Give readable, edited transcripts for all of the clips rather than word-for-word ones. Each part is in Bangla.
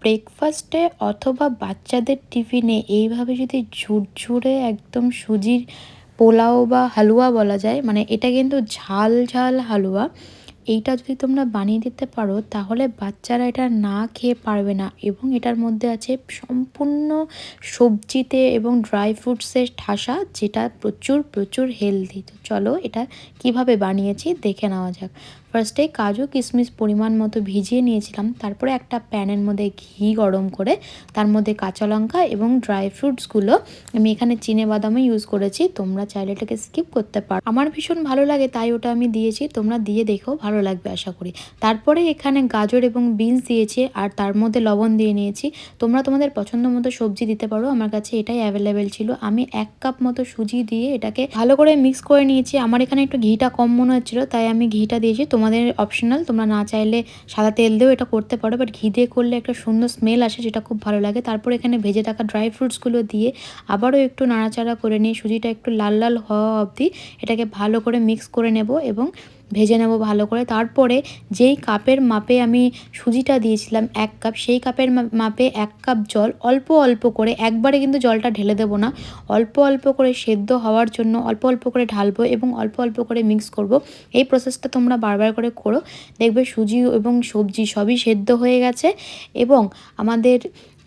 ব্রেকফাস্টে অথবা বাচ্চাদের টিফিনে এইভাবে যদি ঝুরঝুরে একদম সুজির পোলাও বা হালুয়া বলা যায়, মানে এটা কিন্তু ঝাল ঝাল হালুয়া, এইটা যদি তোমরা বানিয়ে দিতে পারো তাহলে বাচ্চারা এটা না খেয়ে পারবে না। এবং এটার মধ্যে আছে সম্পূর্ণ সবজিতে এবং ড্রাই ফ্রুটসের ঠাসা, যেটা প্রচুর প্রচুর হেলদি। তো চলো এটা কিভাবে বানিয়েছি দেখে নেওয়া যাক। ফার্স্টে কাজু কিশমিশ পরিমাণ মতো ভিজিয়ে নিয়েছিলাম, তারপরে একটা প্যানের মধ্যে ঘি গরম করে তার মধ্যে কাঁচা লঙ্কা এবং ড্রাই ফ্রুটসগুলো, আমি এখানে চিনে বাদামও ইউজ করেছি, তোমরা চাইলে এটাকে স্কিপ করতে পারো, আমার ভীষণ ভালো লাগে তাই ওটা আমি দিয়েছি, তোমরা দিয়ে দেখো ভালো লাগবে আশা করি। তারপরে এখানে গাজর এবং বিনস দিয়েছি আর তার মধ্যে লবণ দিয়ে নিয়েছি। তোমরা তোমাদের পছন্দ মতো সবজি দিতে পারো, আমার কাছে এটাই অ্যাভেলেবেল ছিল। আমি 1 কাপ মতো সুজি দিয়ে এটাকে ভালো করে মিক্স করে নিয়েছি। আমার এখানে একটু ঘিটা কম মনে হচ্ছিলো তাই আমি ঘিটা দিয়েছি, তোমাদের অপশনাল, তোমরা না চাইলে সাদা তেল দিয়েও এটা করতে পারো, বাট ঘি দিয়ে করলে একটা সুন্দর স্মেল আসে, যেটা খুব ভালো লাগে। তারপর এখানে ভেজে থাকা ড্রাই ফ্রুটসগুলো দিয়ে আবারও একটু নাড়াচাড়া করে নিয়ে সুজিটা একটু লাল লাল হওয়া অবধি এটাকে ভালো করে মিক্স করে নেব এবং ভেজে নেব ভালো করে। তারপরে যেই কাপের মাপে আমি সুজিটা দিয়েছিলাম 1 কাপ, সেই কাপের মাপে 1 কাপ জল অল্প অল্প করে, একবারে কিন্তু জলটা ঢেলে দেবো না, অল্প অল্প করে সেদ্ধ হওয়ার জন্য অল্প অল্প করে ঢালবো এবং অল্প অল্প করে মিক্স করব। এই প্রসেসটা তোমরা বারবার করে করো, দেখবে সুজি এবং সবজি সবই সেদ্ধ হয়ে গেছে এবং আমাদের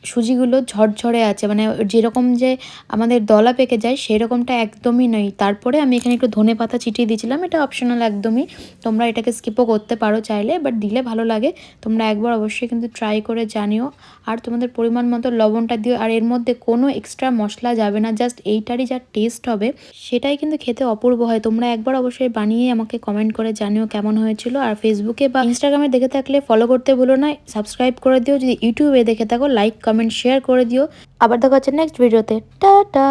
সুজিগুলো ঝরঝরে আছে, মানে যেরকম যে আমাদের দলা পেকে যায় সেরকমটা একদমই নেই। তারপরে আমি এখানে একটু ধনে পাতা ছিটিয়ে দিয়েছিলাম, এটা অপশনাল একদমই, তোমরা এটাকে স্কিপও করতে পারো চাইলে, বাট দিলে ভালো লাগে। তোমরা একবার অবশ্যই কিন্তু ট্রাই করে জানিও। আর তোমাদের পরিমাণ মতো লবণটা দিও, আর এর মধ্যে কোনো এক্সট্রা মশলা যাবে না, জাস্ট এইটারই যা টেস্ট হবে সেটাই কিন্তু খেতে অপূর্ব হয়। তোমরা একবার অবশ্যই বানিয়ে আমাকে কমেন্ট করে জানিও কেমন হয়েছিল। আর ফেসবুকে বা ইনস্টাগ্রামে দেখে থাকলে ফলো করতে ভুলো না, সাবস্ক্রাইব করে দিও, যদি ইউটিউবে দেখে থাকো লাইক কমেন্ট শেয়ার করে দিও। আবার দেখা হচ্ছে নেক্সট ভিডিওতে, টাটা।